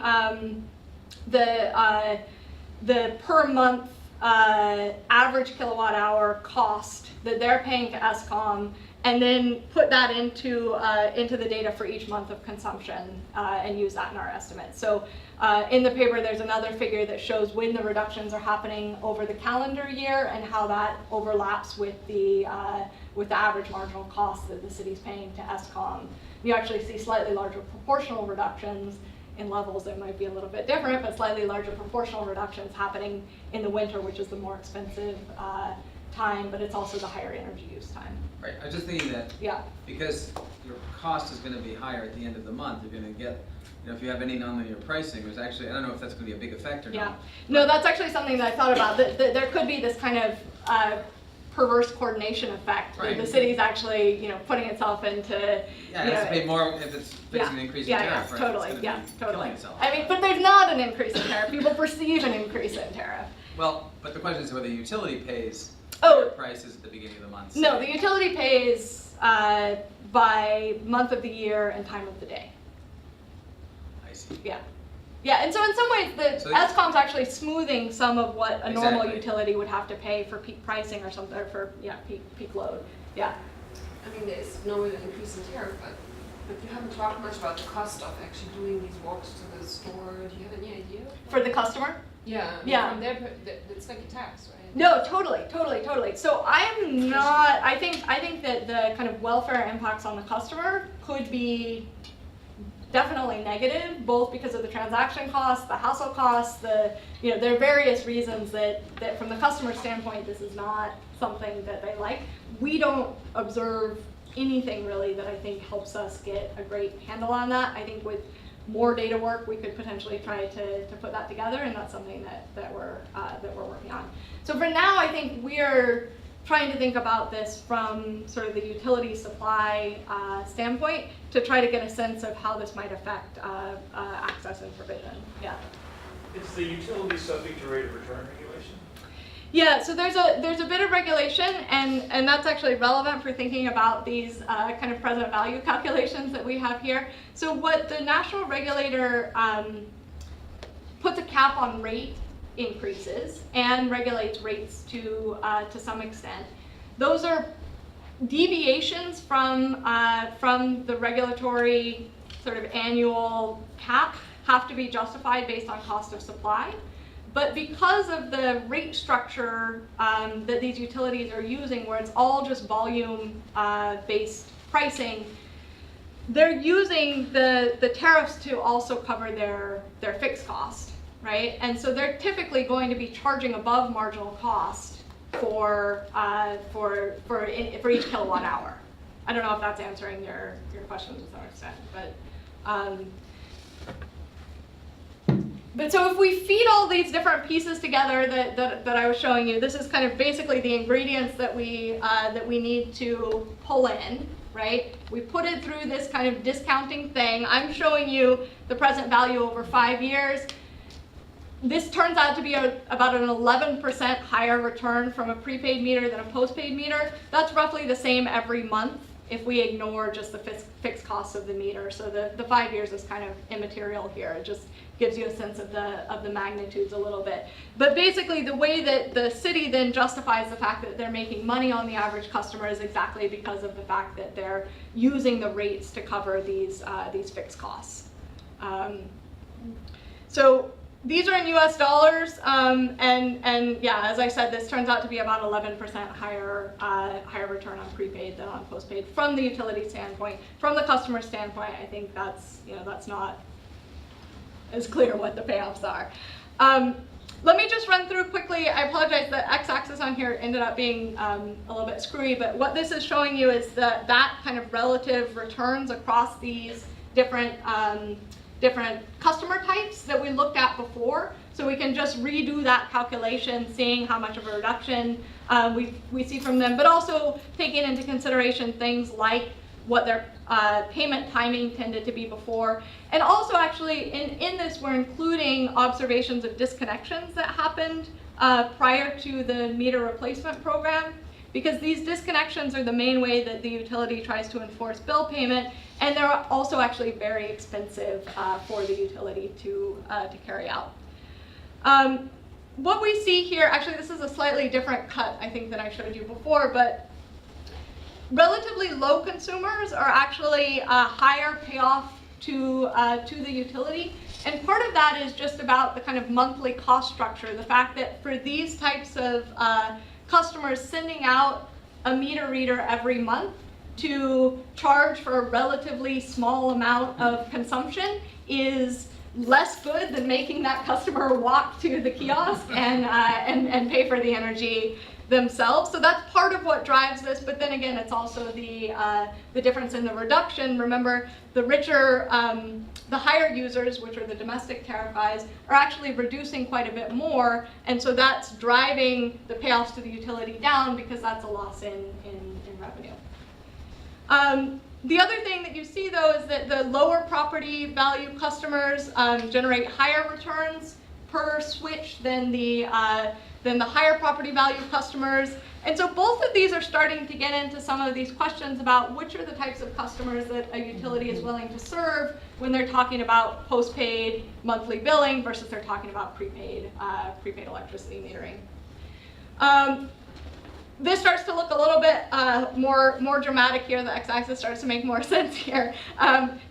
the per month average kilowatt hour cost that they're paying to ESCOM, and then put that into the data for each month of consumption and use that in our estimate. So in the paper, there's another figure that shows when the reductions are happening over the calendar year and how that overlaps with the average marginal cost that the city's paying to ESCOM. You actually see slightly larger proportional reductions in levels that might be a little bit different, but slightly larger proportional reductions happening in the winter, which is the more expensive time, but it's also the higher energy use time. Right, I was just thinking that because your cost is going to be higher at the end of the month, you're going to get, if you have any nonlinear pricing, there's actually, I don't know if that's going to be a big effect or not. No, that's actually something that I thought about, that there could be this kind of perverse coordination effect. Right. The city's actually, putting itself into. It has to pay more if it's facing an increase in tariff, right? Totally, It's gonna be totally. killing itself. I mean, but there's not an increase in tariff. People perceive an increase in tariff. Well, but the question is whether the utility pays prices at the beginning of the month. No, the utility pays by month of the year and time of the day. I see. Yeah, and so in some ways, ESCOM's actually smoothing some of what a normal utility would have to pay for peak pricing or something, or for peak load. Yeah. I mean, there's no increase in tariff, but you haven't talked much about the cost of actually doing these walks to the store. Do you have any idea? For the customer? Yeah. Yeah. From their, it's like a tax, right? No, totally. So I'm not. I think that the kind of welfare impacts on the customer could be definitely negative, both because of the transaction costs, the hassle costs, there are various reasons that from the customer standpoint, this is not something that they like. We don't observe anything really that I think helps us get a great handle on that. I think with more data work, we could potentially try to put that together, and that's something that we're working on. So for now, I think we're trying to think about this from sort of the utility supply standpoint to try to get a sense of how this might affect access and provision. Yeah. Is the utility subject to rate of return regulation? Yeah, so there's a bit of regulation, and that's actually relevant for thinking about these kind of present value calculations that we have here. So what the national regulator puts a cap on rate increases and regulates rates to some extent. Those are deviations from the regulatory sort of annual cap have to be justified based on cost of supply. But because of the rate structure that these utilities are using, where it's all just volume based pricing, they're using the tariffs to also cover their fixed cost. Right, and so they're typically going to be charging above marginal cost for each kilowatt hour. I don't know if that's answering your question to some extent, but so if we feed all these different pieces together that I was showing you, this is kind of basically the ingredients that we need to pull in. Right, we put it through this kind of discounting thing. I'm showing you the present value over 5 years. This turns out to be about an 11% higher return from a prepaid meter than a postpaid meter. That's roughly the same every month if we ignore just the fixed costs of the meter. So the 5 years is kind of immaterial here. It just gives you a sense of the magnitudes a little bit. But basically the way that the city then justifies the fact that they're making money on the average customer is exactly because of the fact that they're using the rates to cover these fixed costs. So these are in US dollars, and yeah, as I said, this turns out to be about 11% higher return on prepaid than on postpaid from the utility standpoint. From the customer standpoint, I think that's not as clear what the payoffs are. Let me just run through quickly. I apologize, the x-axis on here ended up being a little bit screwy, but what this is showing you is that kind of relative returns across these different different customer types that we looked at before. So we can just redo that calculation, seeing how much of a reduction we see from them, but also taking into consideration things like what their payment timing tended to be before. And also actually in this we're including observations of disconnections that happened prior to the meter replacement program, because these disconnections are the main way that the utility tries to enforce bill payment, and they're also actually very expensive for the utility to carry out. What we see here, actually this is a slightly different cut I think than I showed you before, but relatively low consumers are actually higher payoff to the utility. And part of that is just about the kind of monthly cost structure, the fact that for these types of customers, sending out a meter reader every month to charge for a relatively small amount of consumption is less good than making that customer walk to the kiosk and pay for the energy themselves. So that's part of what drives this, but then again, it's also the difference in the reduction. Remember, the richer, the higher users, which are the domestic tariffs, are actually reducing quite a bit more, and so that's driving the payoffs to the utility down because that's a loss in revenue. The other thing that you see though is that the lower property value customers generate higher returns per switch than the higher property value customers. And so both of these are starting to get into some of these questions about which are the types of customers that a utility is willing to serve when they're talking about postpaid monthly billing versus they're talking about prepaid electricity metering. This starts to look a little bit more dramatic here. The x-axis starts to make more sense here.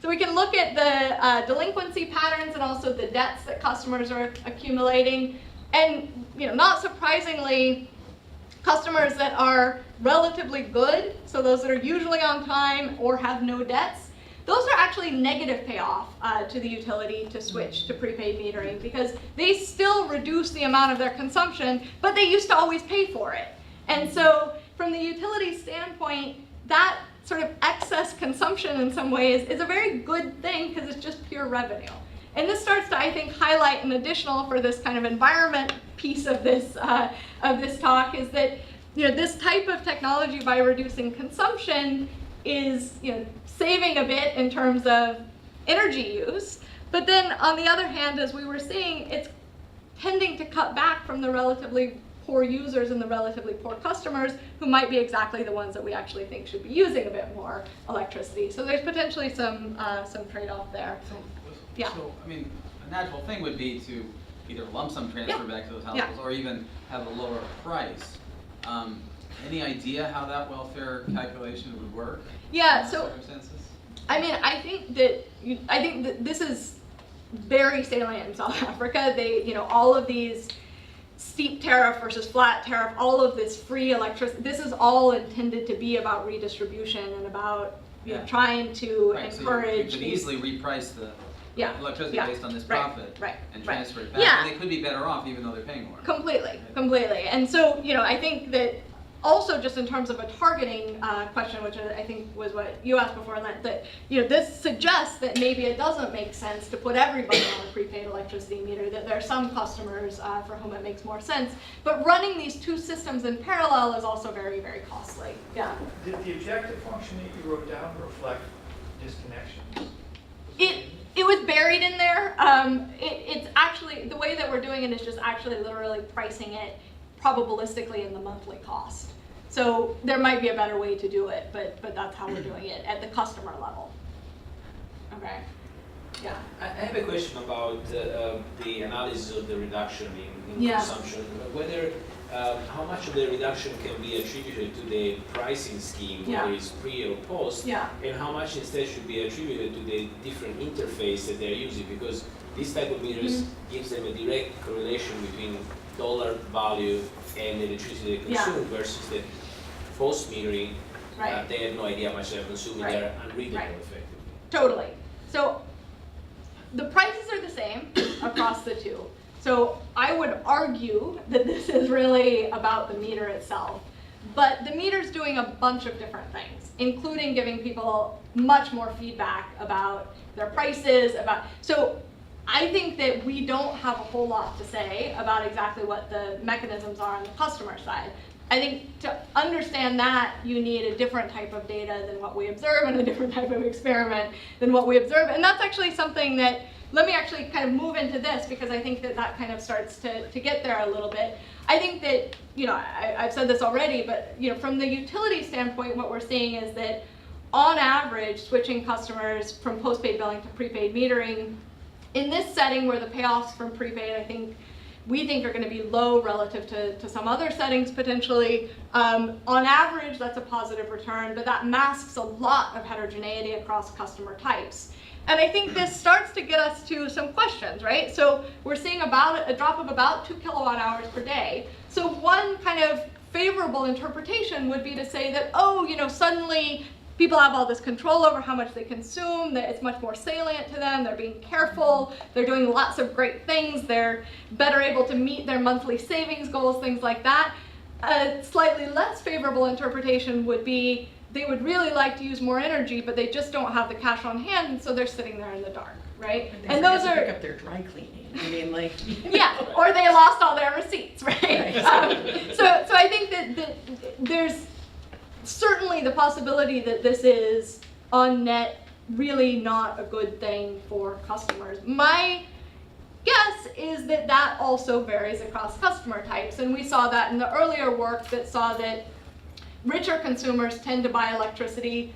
So we can look at the delinquency patterns and also the debts that customers are accumulating. And not surprisingly, customers that are relatively good, so those that are usually on time or have no debts, those are actually negative payoff to the utility to switch to prepaid metering because they still reduce the amount of their consumption, but they used to always pay for it. And so from the utility standpoint, that sort of excess consumption in some ways is a very good thing because it's just pure revenue. And this starts to, I think, highlight an additional for this kind of environment piece of this talk is that this type of technology by reducing consumption is saving a bit in terms of energy use. But then on the other hand, as we were seeing, it's tending to cut back from the relatively poor users and the relatively poor customers who might be exactly the ones that we actually think should be using a bit more electricity. So there's potentially some trade-off there. Yeah. So, I mean, a natural thing would be to either lump sum transfer back to those households or even have a lower price. Any idea how that welfare calculation would work? Yeah, so, circumstances? I mean, I think that this is very salient in South Africa. They, all of these steep tariff versus flat tariff, all of this free electricity, this is all intended to be about redistribution and about trying to encourage. So you could easily reprice the electricity based on this profit and transfer it back. And they could be better off even though they're paying more. Completely. And so, I think that also just in terms of a targeting question, which I think was what you asked before, Lent, that this suggests that maybe it doesn't make sense to put everybody on a prepaid electricity meter, that there are some customers for whom it makes more sense. But running these two systems in parallel is also very, very costly. Yeah. Did the objective function that you wrote down reflect disconnections? It was buried in there. It's actually, the way that we're doing it is just actually literally pricing it probabilistically in the monthly cost. So there might be a better way to do it, but that's how we're doing it at the customer level. Okay. Yeah. I have a question about the analysis of the reduction in consumption. Whether how much of the reduction can be attributed to the pricing scheme, whether it's pre or post, and how much instead should be attributed to the different interface that they're using, because this type of meters gives them a direct correlation between dollar value and the electricity they consume versus the post metering. They have no idea how much they're consuming, they're unreadable effectively. Totally. So the prices are the same across the two. So I would argue that this is really about the meter itself. but the meter's doing a bunch of different things, including giving people much more feedback about their prices, so I think that we don't have a whole lot to say about exactly what the mechanisms are on the customer side. I think to understand that, you need a different type of data than what we observe and a different type of experiment than what we observe. And that's actually something that, let me actually kind of move into this, because I think that that kind of starts to get there a little bit. I think that, I've said this already, but from the utility standpoint, what we're seeing is that on average, switching customers from postpaid billing to prepaid metering, in this setting where the payoffs from prepaid, we think are going to be low relative to some other settings potentially. On average, that's a positive return, but that masks a lot of heterogeneity across customer types. And I think this starts to get us to some questions, right? So we're seeing about a drop of about 2 kilowatt hours per day. So one kind of favorable interpretation would be to say that, suddenly people have all this control over how much they consume, that it's much more salient to them, they're being careful, they're doing lots of great things, they're better able to meet their monthly savings goals, things like that. A slightly less favorable interpretation would be they would really like to use more energy, but they just don't have the cash on hand, and so they're sitting there in the dark, right? And those are pick up their dry cleaning. Yeah, or they lost all their receipts, right? So I think that there's certainly the possibility that this is on net really not a good thing for customers. My guess is that that also varies across customer types, and we saw that in the earlier work that saw that richer consumers tend to buy electricity,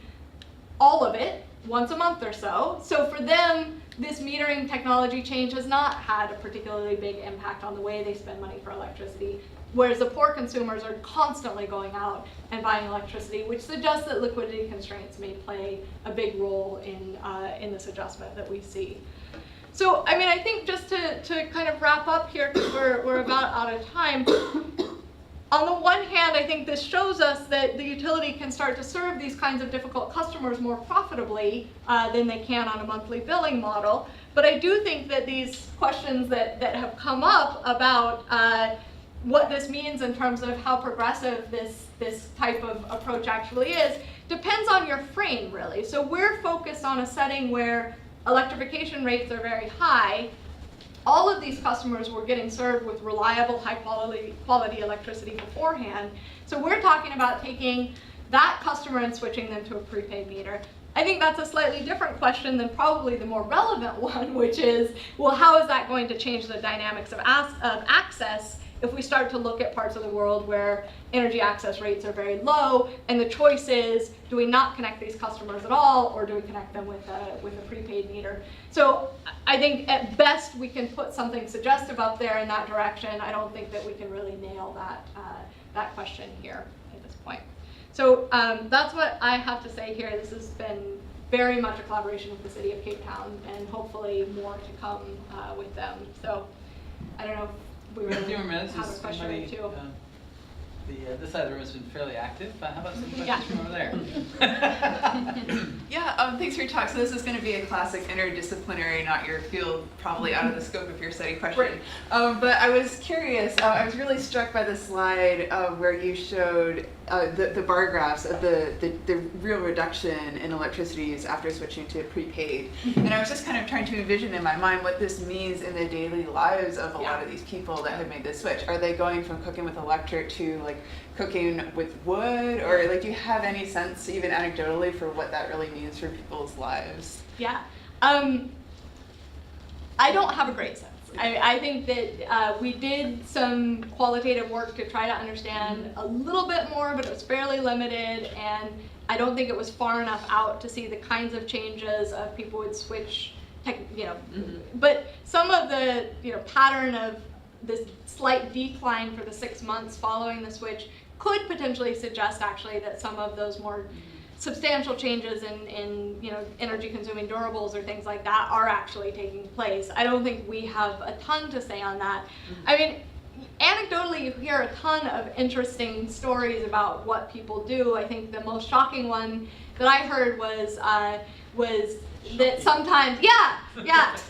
all of it, once a month or so. So for them, this metering technology change has not had a particularly big impact on the way they spend money for electricity, whereas the poor consumers are constantly going out and buying electricity, which suggests that liquidity constraints may play a big role in this adjustment that we see. So, I think just to kind of wrap up here, because we're about out of time, on the one hand, I think this shows us that the utility can start to serve these kinds of difficult customers more profitably than they can on a monthly billing model. But I do think that these questions that have come up about what this means in terms of how progressive this type of approach actually is depends on your frame, really. So we're focused on a setting where electrification rates are very high. All of these customers were getting served with reliable, high quality electricity beforehand. So we're talking about taking that customer and switching them to a prepaid meter. I think that's a slightly different question than probably the more relevant one, which is, well, how is that going to change the dynamics of access if we start to look at parts of the world where energy access rates are very low, and the choice is, do we not connect these customers at all, or do we connect them with a prepaid meter? So I think at best we can put something suggestive up there in that direction. I don't think that we can really nail that question here at this point. So that's what I have to say here. This has been very much a collaboration with the City of Cape Town, and hopefully more to come with them. So I don't know if we have a few more really minutes. have a Is question or somebody, two. this side of the room has been fairly active. How about some questions Yeah. from over there? Yeah, thanks for your talk. So this is going to be a classic interdisciplinary, not your field, probably out of the scope of your study question. But I was curious, I was really struck by the slide where you showed the bar graphs of the real reduction in electricity use after switching to prepaid. And I was just kind of trying to envision in my mind what this means in the daily lives of a lot of these people that have made this switch. Are they going from cooking with electric to like cooking with wood, or like do you have any sense, even anecdotally, for what that really means for people's lives? Yeah, I don't have a great sense. I think that we did some qualitative work to try to understand a little bit more, but it was fairly limited, and I don't think it was far enough out to see the kinds of changes of people would switch, but some of the pattern of this slight decline for the 6 months following the switch could potentially suggest actually that some of those more substantial changes in energy consuming durables or things like that are actually taking place. I don't think we have a ton to say on that. I mean, anecdotally, you hear a ton of interesting stories about what people do. I think the most shocking one that I heard was that sometimes,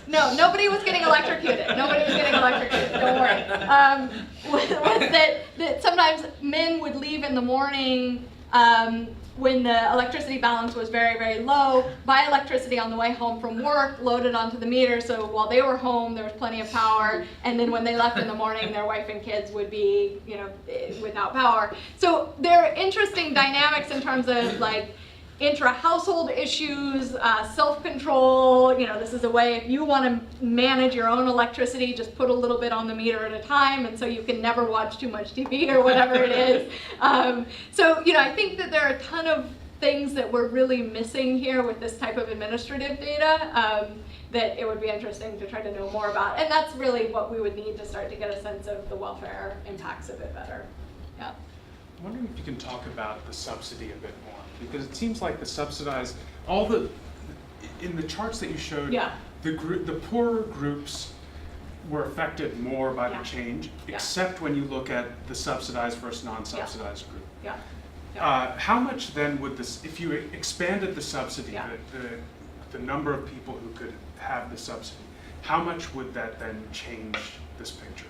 no, nobody was getting electrocuted. Nobody was getting electrocuted. Don't worry. Was that sometimes men would leave in the morning when the electricity balance was very, very low, buy electricity on the way home from work, load it onto the meter, so while they were home, there was plenty of power, and then when they left in the morning, their wife and kids would be, without power. So there are interesting dynamics in terms of like intra-household issues, self-control. This is a way, if you want to manage your own electricity, just put a little bit on the meter at a time, and so you can never watch too much TV or whatever it is. So I think that there are a ton of things that we're really missing here with this type of administrative data that it would be interesting to try to know more about. And that's really what we would need to start to get a sense of the welfare impacts a bit better. Yeah. I'm wondering if you can talk about the subsidy a bit more, because it seems like the subsidized, in the charts that you showed, the poorer groups were affected more by the change, except when you look at the subsidized versus non-subsidized group. How much then would this, if you expanded the subsidy, the number of people who could have the subsidy, how much would that then change this picture?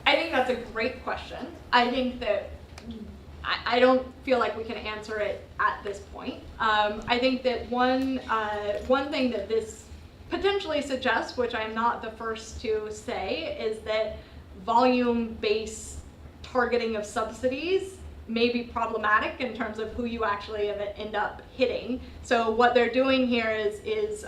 I think that's a great question. I think that I don't feel like we can answer it at this point. I think that one thing that this potentially suggests, which I'm not the first to say, is that volume-based targeting of subsidies may be problematic in terms of who you actually end up hitting. So what they're doing here is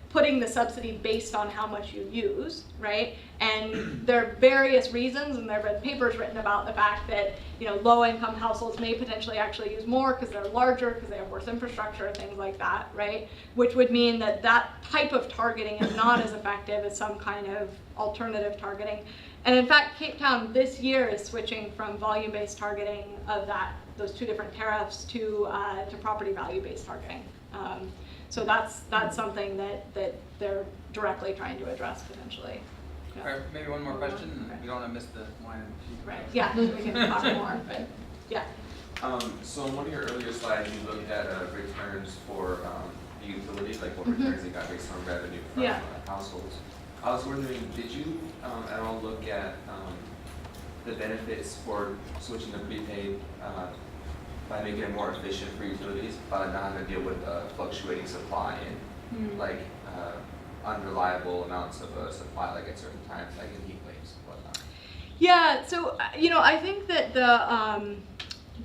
putting the subsidy based on how much you use, right? And there are various reasons, and there have been papers written about the fact that low-income households may potentially actually use more because they're larger, because they have worse infrastructure, things like that, right? Which would mean that that type of targeting is not as effective as some kind of alternative targeting. And in fact, Cape Town this year is switching from volume-based targeting of those two different tariffs to property value-based targeting. So that's something that they're directly trying to address potentially. All right, maybe one more question. We don't want to miss the wine and cheese. Right. Yeah, we can talk more. But yeah. So in one of your earlier slides, you looked at returns for the utilities, like what returns they got based on revenue from households. I was wondering, did you at all look at the benefits for switching to prepaid by making it more efficient for utilities, by not having to deal with fluctuating supply and like unreliable amounts of supply, like at certain times, like in heat waves and whatnot? Yeah, so I think that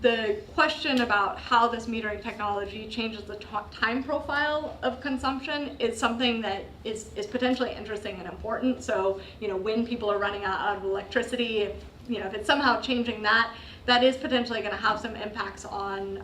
the question about how this metering technology changes the time profile of consumption is something that is potentially interesting and important. So when people are running out of electricity, if it's somehow changing that is potentially going to have some impacts on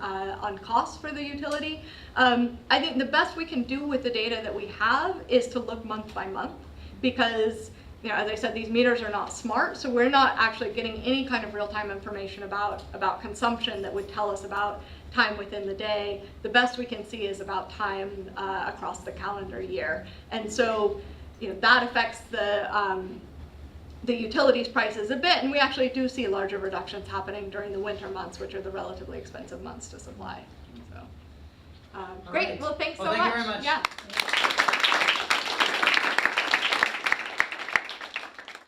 costs for the utility. I think the best we can do with the data that we have is to look month by month, because as I said, these meters are not smart, so we're not actually getting any kind of real-time information about consumption that would tell us about time within the day. The best we can see is about time across the calendar year, and so that affects the utilities prices a bit, and we actually do see larger reductions happening during the winter months, which are the relatively expensive months to supply. So, great. Well, thanks so much. Thank you very much. Yeah.